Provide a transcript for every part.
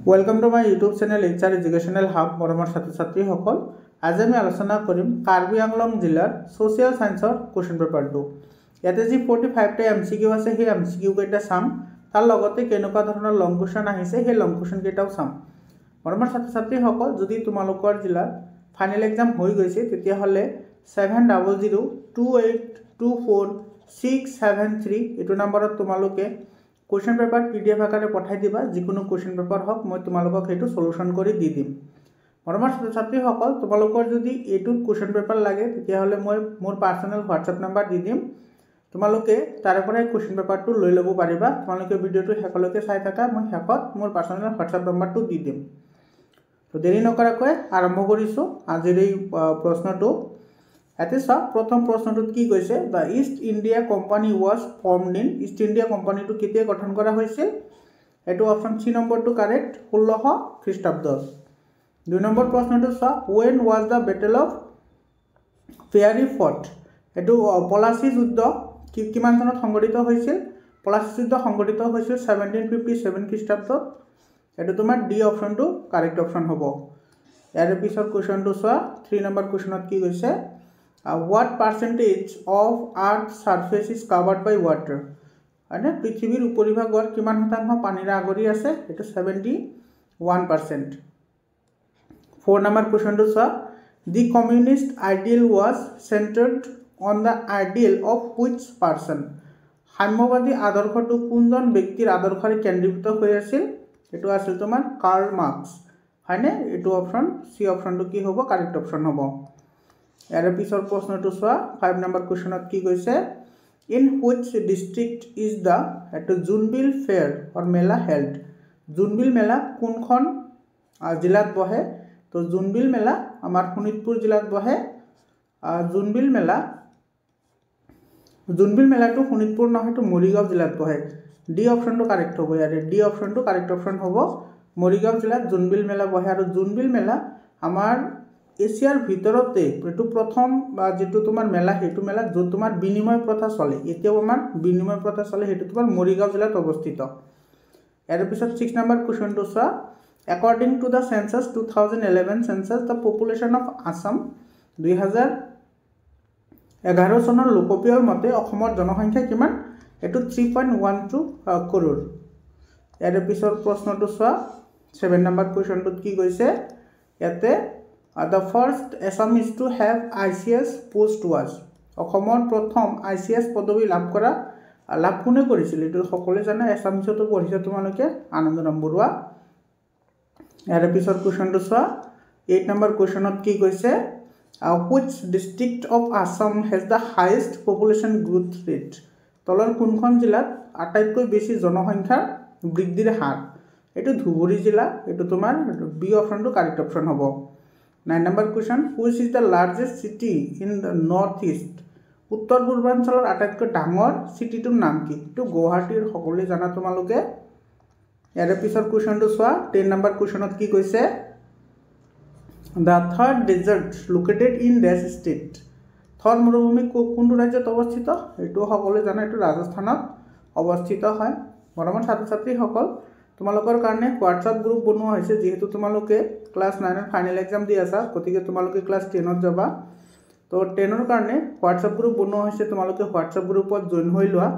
Welcome to my YouTube channel HR educational hub मरমৰ ছাত্ৰ ছাত্ৰীসকল আজি আমি আলোচনা কৰিম কাৰ্বি আংলং জিলাৰ সোশিয়াল সায়েন্সৰ কোৱেশ্চন পেপাৰটো ইয়াতে যি 45 টা এমসিকিউ আছে সেই এমসিকিউ কেইটা চাম তাৰ লগতে কেনেকুৱা ধৰণৰ লং কোৱেশ্চন আহিছে সেই লং কোৱেশ্চন কেইটাও চাম মৰমৰ ছাত্ৰ ছাত্ৰীসকল যদি তোমালোকৰ জিলাত ফাইনেল এক্সাম হৈ গৈছে তেতিয়া হলে 7002824673 এটো নম্বৰত তোমালোকে क्वेश्चन पेपर पीडीएफ आकारे पठाई दिबा जिकुनो क्वेश्चन पेपर हक মই তোমালোকক হেতু সলিউশন কৰি দি দিম মৰমৰ ছাত্ৰ ছাত্ৰীসকল তোমালোকৰ যদি এটু क्वेश्चन पेपर লাগে তেতিয়া হলে মই মোৰ পাৰ্সোনাল WhatsApp নম্বৰ দি দিম তোমালোকে তাৰে পৰা क्वेश्चन पेपरটো লৈ লব পাৰিবা তোমালোকে ভিডিওটো হেকলৈকে চাই থাকা মই হেকত মোৰ পাৰ্সোনাল WhatsApp নম্বৰটো দি দিম তো দেৰি নকৰাকৈ আৰম্ভ কৰিছো আজিৰ এই প্ৰশ্নটো এতে সব প্ৰথম প্ৰশ্নটোত কি কৈছে the East India Company was formed in East India কোম্পানীটো কেতিয়া গঠন কৰা হৈছিল এটো অপশন সি নম্বৰটো কাৰেক্ট 1600 খ্ৰীষ্টাব্দ দুই নম্বৰ প্ৰশ্নটো সব when was the battle of fairy fort এটো পলাচী যুদ্ধ কিমান চনত সংঘটিত হৈছিল পলাচী যুদ্ধ সংঘটিত হৈছিল 1757 খ্ৰীষ্টাব্দ এটো তোমাৰ ডি অপশনটো কাৰেক্ট অপশন হ'ব ইয়াৰ পিছৰ কোৱেশ্চনটো সব 3 নম্বৰ কোৱেশ্চনত কি কৈছে what percentage of earth surface is covered by water মানে পৃথিৱীৰ উপৰিভাগৰ কিমান শতাংশ পানীৰে আগুৰি আছে এটো 71% 4 নম্বৰ কোৱেশ্চনটো সব the communist ideal was centered on the ideal of which person সাম্যবাদী আদৰ্শটো কোনজন ব্যক্তিৰ আদৰ্শৰে কেন্দ্ৰীভূত হৈ আছিল এটো আছিল তোমাৰ কাৰ্ল মাৰ্কস হয়নে এটো অপশন সি অপশনটো কি হ'ব কাৰেক্ট অপশন হ'ব ইয়াৰ পিছৰ প্ৰশ্নটো চোৱা 5 নম্বৰ কোৱেশ্চনত কি কৈছে in which district is the এটো Jonbeel fair or mela held Jonbeel মেলা কোনখন জিলাত বহে তো জুনবিল মেলা আমাৰ শোণিতপুৰ জিলাত বহে জুনবিল মেলাটো শোণিতপুৰ নহয় তো মৰিগাঁও জিলাত বহে ডি অপশনটো কাৰেক্ট হ'ব ইয়াৰে ডি অপশনটো কাৰেক্ট অপশন হ'ব মৰিগাঁও জিলাত জুনবিল মেলা বহে আৰু জুনবিল মেলা আমাৰ এছিয়াৰ ভিতৰতে এটো প্ৰথম যেটো তোমাৰ মেলা হেতু মেলা যো তোমাৰ বিনিময় প্ৰথা চলে এতিয়াও আমাৰ বিনিময় প্ৰথা চলে হেতু তোমাৰ মৰিগাঁও জিলাত অৱস্থিত ইয়াৰ পিছত 6 নম্বৰ কোৱেশ্চনটো চোৱা according to the census 2011 census the population of Assam 2011 চনৰ লোকপিয়ল মতে অসমৰ জনসংখ্যা কিমান এটো 3.12 কৰৰ ইয়াৰ পিছৰ প্ৰশ্নটো চোৱা 7 নম্বৰ কোৱেশ্চনটোত কি কৈছে ইয়াতে the first Assamese to have ICS post was অসমৰ প্ৰথম ICS পদবী লাভ কোনে কৰিছিল এটো সকলোৱে জানে এছামিছতো পঢ়িছে তোমালোকে আনন্দৰাম বৰুৱা ইয়াৰ পিছৰ কোৱেশ্চনটো চোৱা 8 নম্বৰ কোৱেশ্চনত কি কৈছে which district of Assam has the highest population growth rate তলৰ কোনখন জিলাত আটাইতকৈ বেছি জনসংখ্যাৰ বৃদ্ধিৰ হাৰ এটো ধুবুৰী জিলা এটো তোমাৰ বি অপশনটো কাৰেক্ট অপশন হ'ব 9 number question which is the largest city in the northeast উত্তৰ পূৰ্বাঞ্চলৰ আটাইতকৈ ডাঙৰ সিটিটোৰ নাম কি তো গুৱাহাটীৰ সকলোৱে জানা তোমালোকে ইয়াৰ পিছৰ কোৱেশ্চনটো চোৱা 10 নম্বৰ কোৱেশ্চনত কি কৈছে the third desert located in dash state থৰ মৰুভূমি কোনটো ৰাজ্যত অৱস্থিত এটো সকলোৱে জানা এটো ৰাজস্থানত অৱস্থিত হয় মৰমৰ ছাত্ৰ ছাত্ৰীসকল তোমালোকৰ কাৰণে WhatsApp গ্ৰুপ বনোৱা হৈছে যেহেতু তোমালোকে ক্লাস 9 ৰ ফাইনেল এক্সাম দি আছা গতিকে তোমালোকে ক্লাস 10 ত যাবা তো 10 ৰ কাৰণে WhatsApp গ্ৰুপ বনোৱা হৈছে তোমালোকে WhatsApp গ্ৰুপত জয়েন হৈ লোৱা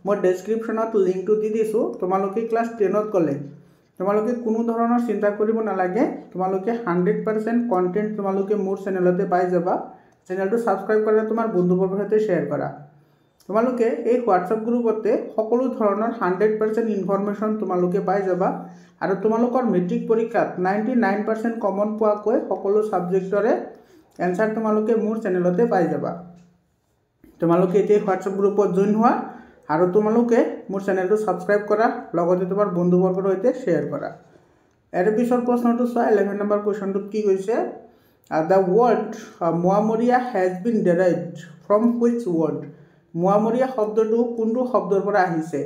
মই ডেসক্ৰিপচনত লিংকটো দি দিছো তোমালোকে ক্লাস 10 ত গলে তোমালোকে কোনো ধৰণৰ চিন্তা কৰিব নালাগে তোমালোকে 100% কন্টেন্ট তোমালোকে মোৰ চেনেলতে পাই যাবা চেনেলটো সাবস্ক্ৰাইব কৰা তোমাৰ বন্ধুবৰ্গৰ সৈতে শেয়াৰ কৰা তোমালোকে এই WhatsApp গ্ৰুপতে সকলো ধৰণৰ 100% ইনফৰমেশন তোমালোকে পাই যাবা আৰু তোমালোকৰ মেট্ৰিক পৰীক্ষাত 99% কমন পোৱাকৈ সকলো সাবজেক্টৰে এনসাৰ তোমালোকে মোৰ চেনেলতে পাই যাবা তোমালোকে এই WhatsApp গ্ৰুপত জয়েন হোৱা আৰু তোমালোকে মোৰ চেনেলটো সাবস্ক্ৰাইব কৰা লগতে তোমাৰ বন্ধুবৰ্গৰ সৈতে শেয়াৰ কৰা এৰ পিছৰ প্ৰশ্নটো চোৱা 11 নম্বৰ কোৱেশ্চনটোত কি কৈছে the word Moamoria has been derived from which word মোয়ামৰিয়া শব্দটো কোনটো শব্দৰ পৰা আহিছে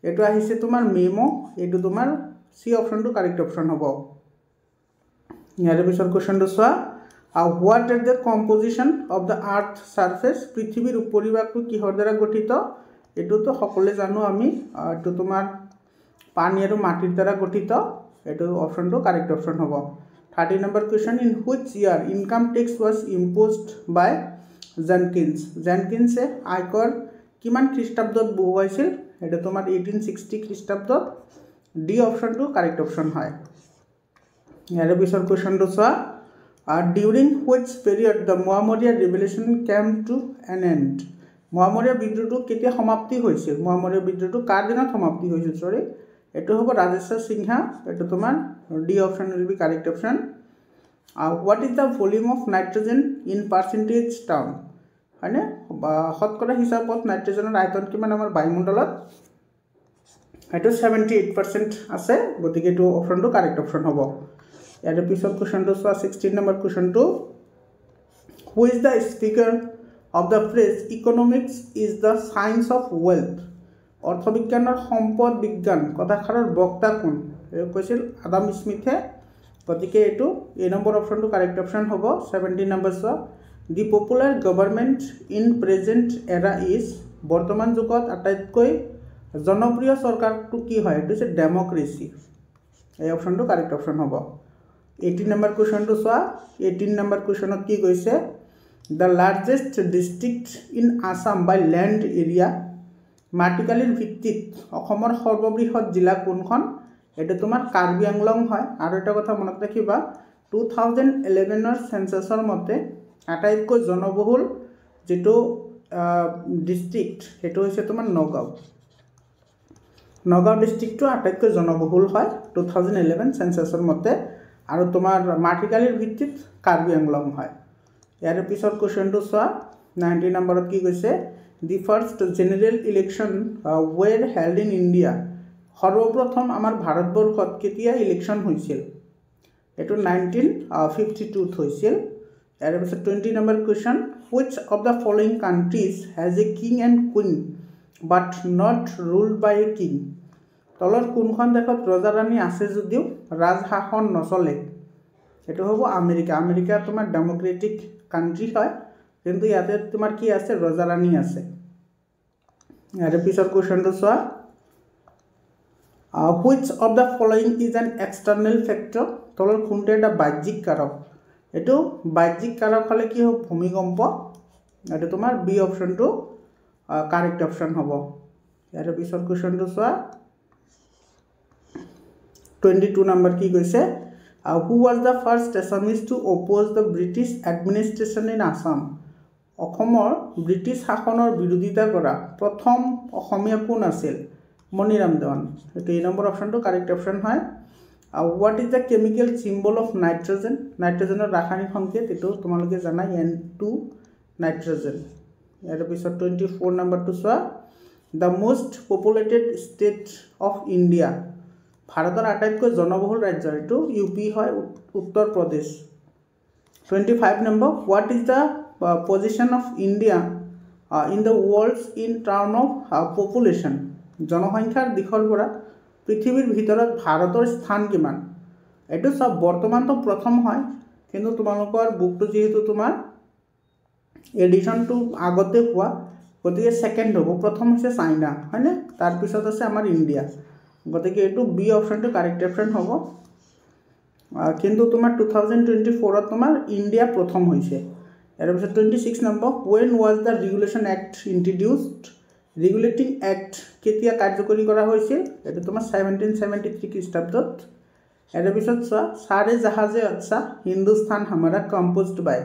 এটো আহিছে তোমাৰ মেমো এটো তোমাৰ সি অপশনটো কাৰেক্ট অপশন হ'ব ইয়াৰ পিছৰ কোৱেশ্চনটো চোৱা what is the composition of the earth surface পৃথিৱীৰ উপৰিভাগটো কিহৰ দ্বাৰা গঠিত এটো তো সকলোৱে জানো আমি এটো তোমাৰ পানী আৰু মাটিৰ দ্বাৰা গঠিত এইটো অপশনটো কাৰেক্ট অপশন হ'ব 30 number question in which year income tax was imposed by জেনকিন্সে আয়কৰ কিমান খ্ৰীষ্টাব্দত বহুৱাইছিল এইটো তোমাৰ 1860 খ্ৰীষ্টাব্দত ডি অপশনটো কাৰেক্ট অপশন হয় ইয়াৰ পিছৰ কুৱেশ্যনটো চোৱা during which period the Moamoria revolution came to an end Moamoria বিদ্ৰোহটো কেতিয়া সমাপ্তি হৈছিল মোৱামৰীয়া বিদ্ৰোহটো কাৰ দিনত সমাপ্তি হৈছিল সৰি এইটো হ'ব ৰাজেশ্বৰ সিংহা এইটো তোমাৰ D option will be correct option what is the volume of nitrogen in percentage term হয়নে শতকৰা হিচাপত নাইট্ৰজেনৰ আয়তন কিমান আমাৰ বায়ুমণ্ডলত এইটো 78% আছে গতিকে এইটো অপশনটো কাৰেক্ট অপশন হ'ব ইয়াৰ পিছত কুৱেশ্যনটো চোৱা 16 নম্বৰ কুৱেশ্যনটো who is the speaker of the phrase economics is the science of wealth অৰ্থবিজ্ঞানৰ সম্পদ বিজ্ঞান কথাষাৰৰ বক্তা কোন এই কৈছিল আদাম স্মিথে গতিকে এইটো এই নম্বৰ অপশনটো কাৰেক্ট অপশন হ'ব 17 নম্বৰ চোৱা দি পপুলাৰ গভৰ্ণমেণ্ট ইন প্ৰেজেণ্ট এৰা ইজ বৰ্তমান যুগত আটাইতকৈ জনপ্ৰিয় চৰকাৰটো কি হয় এইটো হৈছে ডেমক্ৰেচি এই অপশনটো কাৰেক্ট অপশন হ'ব 18 নম্বৰ কুৱেশ্যনটো চোৱা 18 নম্বৰ কুৱেশ্যনত কি কৈছে the largest district in Assam by land area মাটিকালিৰ ভিত্তিত অসমৰ সৰ্ববৃহৎ জিলা কোনখন এইটো তোমাৰ কাৰ্বি আংলং হয় আৰু এটা কথা মনত ৰাখিবা 2011ৰ সেন্সাছৰ মতে আটাইতকৈ জনবহুল যেটো ডিস্ট্ৰিক্ট হেতু হৈছে তোমাৰ নগাঁও ডিস্ট্ৰিক্টটো আটাইতকৈ জনবহুল হয় 2011 সেন্সাছৰ মতে আৰু তোমাৰ মাটিকালিৰ ভিত্তিত কাৰ্বি আংলং হয় ইয়াৰ পিছৰ কুৱেশ্যনটো চোৱা 90 নম্বৰত কি কৈছে the first general election wear held in India সৰ্বপ্ৰথম আমাৰ ভাৰতবৰ্ষত কেতিয়া ইলেকশ্যন হৈছিল এইটো 1952 হৈছিল ইয়াৰ পিছত 20 number question which of the following countries has a king and queen but not ruled by a king তলত কোনখন দেশত ৰজা ৰাণী আছে যদিও ৰাজশাসন নচলে এইটো হ'ব আমেৰিকা তোমাৰ ডেমক্ৰেটিক কাণ্ট্ৰি হয় কিন্তু ইয়াতে তোমাৰ কি আছে ৰজা ৰাণী আছে ইয়াৰ পিছৰ কুৱেশ্যনটো চোৱা which of the following is an external factor তলত কোনটো এটা বাহ্যিক কাৰক এইটো বাহ্যিক কাৰক হ'লে কি হ'ব ভূমিকম্প এইটো তোমাৰ বি অপশনটো কাৰেক্ট অপশন হ'ব ইয়াৰ পিছৰ কুৱেশ্যনটো চোৱা 22 নম্বৰ কি কৈছে who was the first Assamese to oppose the British administration in Assam অসমৰ ব্ৰিটিছ শাসনৰ বিৰোধিতা কৰা প্ৰথম অসমীয়া কোন আছিল মণিৰাম দেৱান এইটো এই নম্বৰ অপশনটো কাৰেক্ট অপশন হয় what is the chemical symbol of নাইট্ৰজেনৰ ৰাসায়নিক সংকেত এইটো তোমালোকে জানা N2 নাইট্ৰজেন ইয়াৰ পিছত 24 নম্বৰটো চোৱা the most populated state of India ভাৰতৰ আটাইতকৈ জনবহুল ৰাজ্য এইটো ইউপি হয় Uttar Pradesh 25 number what is the position of India in the world in term of population জনসংখ্যাৰ দিশৰ পৰা পৃথিৱীৰ ভিতৰত ভাৰতৰ স্থান কিমান এইটো সব বৰ্তমানটো প্ৰথম হয় কিন্তু তোমালোকৰ বুকটো যেহেতু তোমাৰ এডিশনটো আগতে হোৱা গতিকে সেকেন্ড হ'ব প্ৰথম হৈছে চাইনা হয়নে তাৰ পিছত আছে আমাৰ ইণ্ডিয়া গতিকে এইটো বি অপশনটো কাৰেক্ট অপশন হ'ব কিন্তু তোমাৰ 2024 ত তোমাৰ ইণ্ডিয়া প্ৰথম হৈছে ইয়াৰ পিছত 26 number when was the regulation act introduced regulating act কেতিয়া কাৰ্যকৰী কৰা হৈছিল এটা তোমাৰ 1773 খ্ৰীষ্টাব্দত ইয়াৰ পিছত সাৰে জাহাজে আচ্ছা হিন্দুস্তান হামাৰা কম্পোজড বাই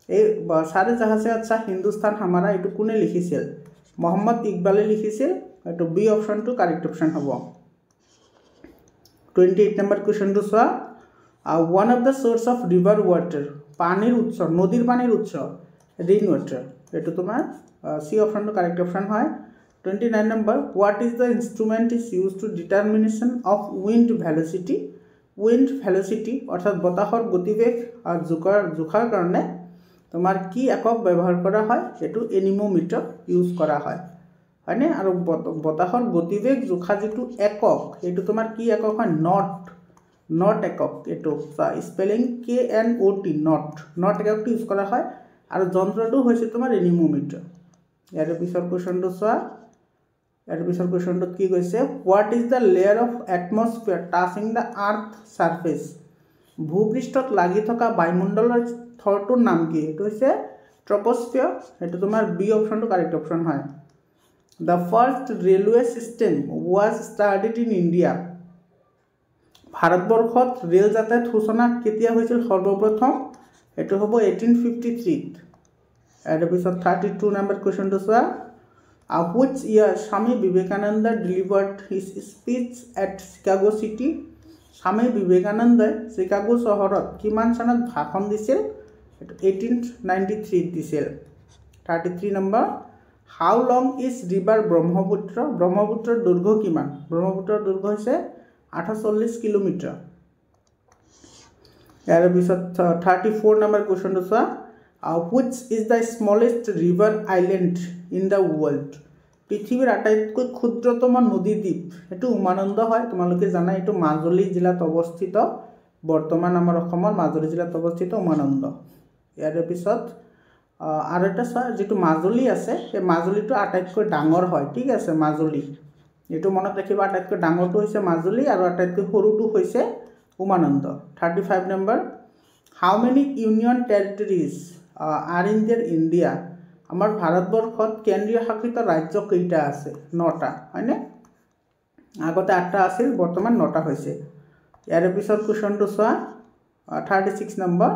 এই সাৰে জাহাজে আচ্ছা হিন্দুস্তান হামাৰা এটো কোনে লিখিছিল মোহাম্মদ ইকবালে লিখিছিল এটো বি অপশনটো কাৰেক্ট অপশন হ'ব 28 নম্বৰ কোৱেশ্চনটো চোৱা one of the source of river water পানীৰ উৎস নদীৰ পানীৰ উৎস ৰেইন ওয়াটাৰ এটো তোমাৰ সি অপশনটো কাৰেক্ট অপশন হয় 29 number what is the instrument is used to determination of wind velocity অর্থাৎ বতাহৰ গতিবেগ আৰু জোখাৰ কাৰণে তোমাৰ কি একক ব্যৱহাৰ কৰা হয় এটো এনিমোমিটাৰ ইউজ কৰা হয় হয়নে আৰু বতাহৰ গতিবেগ জোখা যেটো একক এটো তোমাৰ কি একক হয় নট একক এটো স্পেলিং KNOT নট এককটো ইউজ কৰা হয় আৰু যন্ত্ৰটো হৈছে তোমাৰ এনিমোমিটাৰ ইয়াৰ পিছৰ কোৱেশ্চনটো চোৱা ইয়াৰ পিছৰ কোৱেশ্যনটোত কি কৈছে what is the layer of atmosphere touching the earth surface ভূপৃষ্ঠত লাগি থকা বায়ুমণ্ডলৰ স্তৰটোৰ নাম কি এইটো হৈছে ট্ৰপস্ফিয়াৰ এইটো তোমাৰ বি অপশ্যনটো কাৰেক্ট অপশ্যন হয় the first railway system was started in India ভাৰতবৰ্ষত ৰেল যাতায়াত সূচনা কেতিয়া হৈছিল সৰ্বপ্ৰথম এইটো হ'ব 1853 ইয়াৰ পিছত 32 নম্বৰ কোৱেশ্যনটো চোৱা which year Swami Vivekananda delivered his speech at Chicago City Swami Vivekananda Chicago চহৰত কিমান চনত ভাষণ দিছিল 1893 দিছিল 33 number how long is river ব্ৰহ্মপুত্ৰৰ দৈৰ্ঘ্য কিমান ব্ৰহ্মপুত্ৰৰ দৈৰ্ঘ্য হৈছে 48 কিলোমিটাৰ ইয়াৰ পিছত 34 নম্বৰ কোৱেশ্যনটো চোৱা which is the smallest river island in the world পৃথিৱীৰ আটাইতকৈ ক্ষুদ্ৰতম নদী দ্বীপ এটো উমানন্দ হয় তোমালোকে জানা এটো মাজুলী জিলাত অৱস্থিত বৰ্তমান আমাৰ অসমৰ মাজুলী জিলাত অৱস্থিত উমানন্দ ইয়াৰ পিছত আৰু এটা যেটো মাজুলী আছে এই মাজুলীটো আটাইতকৈ ডাঙৰ হয় ঠিক আছে মাজুলী এটো মনত ৰাখিবা আটাইতকৈ ডাঙৰটো হৈছে মাজুলী আৰু আটাইতকৈ সৰুটো হৈছে Umananda 35 number how many union territories are in their India আমাৰ ভাৰতবৰ্ষত কেন্দ্ৰীয় শাসিত ৰাজ্য কেইটা আছে 9টা হয়নে আগতে 8টা আছিল বৰ্তমান 9টা হৈছে ইয়াৰ পিছৰ কোৱেশ্যনটো চোৱা 36 number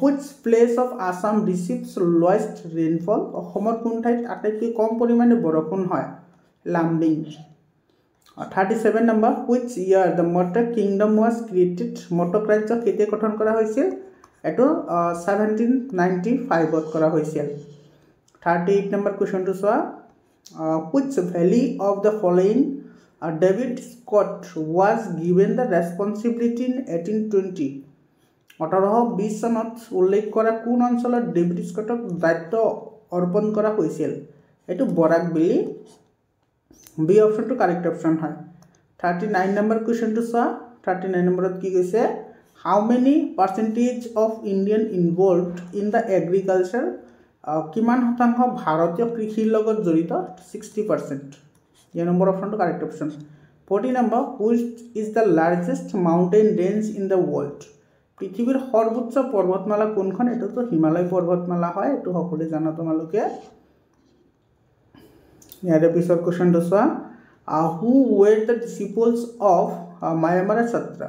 which place of Assam receives lowest rainfall অসমৰ কোন ঠাইত আটাইতকৈ কম পৰিমাণে বৰষুণ হয় Lumding 37 number which year the Motok kingdom was created Motok ৰাজ্য কেতিয়া গঠন কৰা হৈছিল এটো 1795 ত কৰা হৈছিল 38 number question to solve which valley of the following David Scott was given the responsibility in 1820 1820 চনত উল্লেখ কৰা কোন অঞ্চলত ডেভিড স্কটক দায়িত্ব অৰ্পণ কৰা হৈছিল এটো বৰাক ভেলি বি অপশ্যনটো কাৰেক্ট অপশ্যন হয় 39 number question to solve 39 নম্বৰত কি কৈছে how many percentage of Indian involved in the agriculture কিমান শতাংশ ভাৰতীয় কৃষিৰ লগত জড়িত 60% এই নম্বৰ অপশ্যনটো correct option 40 number which is the largest mountain range in the world পৃথিৱীৰ সৰ্বোচ্চ পৰ্বতমালা কোনখন এটোতো হিমালয় পৰ্বতমালা হয় এটো সকলোৱে জানা তোমালোকে ইয়াৰ পিছৰ কোৱেশ্যনটো চোৱা who were the disciples of Mayamara Satra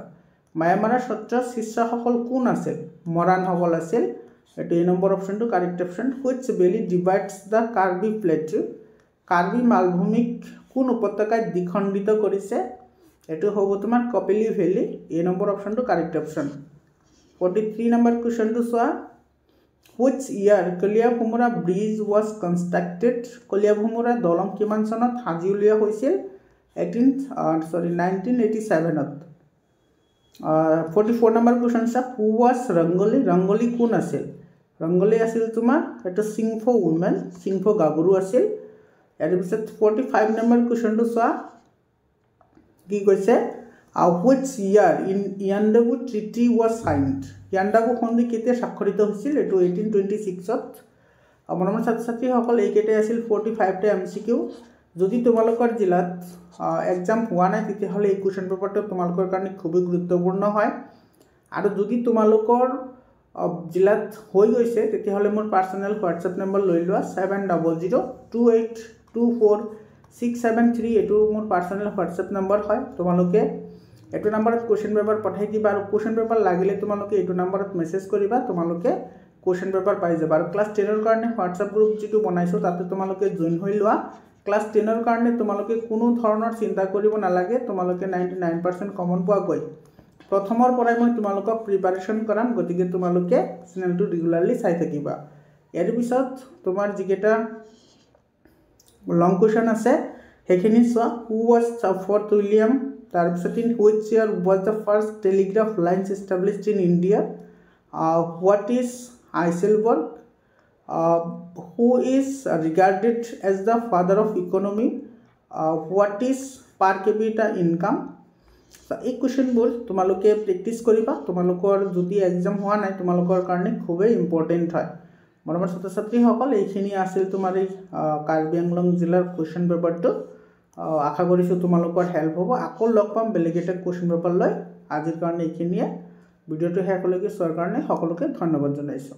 Mayamara Satra শিষ্যসকল কোন আছিল মৰাণ সকল আছিল এটো এই নম্বৰ অপশ্যনটো correct option which valley divides the Karbi plateau Karbi মালভূমিক কোন উপত্যকায় দ্বিখণ্ডিত কৰিছে এটো হ'ব তোমাৰ কপিলি ভেলি এই নম্বৰ অপশ্যনটো কাৰেক্ট অপশ্যন 43 নম্বৰ কোৱেশ্যনটো চোৱা which year Kaliabhomora bridge was constructed Kaliabhomora দলং কিমান চনত সাজি উলিওৱা হৈছিল 1987 ত 44 number question is who was Rangoli কোন আছিল Rangoli আছিল তোমাৰ এটা সিংফো woman সিংফো গাবৰু আছিল ইয়াৰ পিছত 45 number question to চোৱা কি কৈছে which year in Yandabu treaty was signed Yandabu সন্ধি কেতিয়া স্বাক্ষৰিত হৈছিল এটো 1826 ত আমাৰ ছাত্ৰ-ছাত্ৰী সকল এইকেইটা আছিল 45 টা এমসিকিউ যদি তোমালোকৰ জিলাত এক্সাম হোৱা নাই তেতিয়া হলে এই কোৱেশ্চন পেপাৰটো তোমালোকৰ কাৰণে খুব গুৰুত্বপূৰ্ণ হয় আৰু যদি তোমালোকৰ জিলাত হৈ গৈছে তেতিয়া হলে মোৰ পাৰ্সোনাল WhatsApp নম্বৰ লৈ লোৱা 7002824673 এটো মোৰ পাৰ্সোনাল WhatsApp নম্বৰ হয় তোমালোকে এটো নম্বৰত কোৱেশ্চন পেপাৰ পঠাই দিবা আৰু কোৱেশ্চন পেপাৰ লাগিলে তোমালোকে এটো নম্বৰত মেছেজ কৰিবা তোমালোকে কোৱেশ্চন পেপাৰ পাই যাবা আৰু ক্লাস 10 ৰ কাৰণে WhatsApp গ্ৰুপ যেটো বনাইছো তাতে তোমালোকে জয়েন হৈ লোৱা ক্লাস 10 ৰ কাৰণে তোমালোকে কোনো ধৰণৰ চিন্তা কৰিব নালাগে তোমালোকে 99% কমন পোৱা গৈ প্ৰথমৰ পৰাই মই তোমালোকক প্ৰিপাৰেচন কৰাম গতিকে তোমালোকে চেনেলটো ৰেগুলাৰলি চাই থাকিবা ইয়াৰ পিছত তোমাৰ যিকেটা লং কোৱেশ্চন আছে হেখিনি চোৱা who was Fort William তাৰ পিছত in which year was the first telegraph lines established in India what is Heisenberg who is regarded as the father of economy what is per capita income এই কোৱেশ্চনবোৰ তোমালোকে প্ৰ্যাকটিছ কৰিবা তোমালোকৰ যদি exam হোৱা নাই তোমালোকৰ কাৰণে খুবেই ইম্পৰ্টেন্ট হয় মৰমৰ ছাত্ৰ-ছাত্ৰী সকল এইখিনি আছিল তোমাৰ এই কাৰ্বি আংলং জিলাৰ কোৱেশ্চন পেপাৰটো আশা কৰিছোঁ তোমালোকৰ হেল্প হ'ব। আকৌ লগ পাম বেলেগ এটা কুৱেশ্যন পেপাৰ লৈ। আজিৰ কাৰণে এইখিনিয়ে। ভিডিঅ'টো শেষলৈকে চোৱাৰ কাৰণে সকলোকে ধন্যবাদ জনাইছোঁ।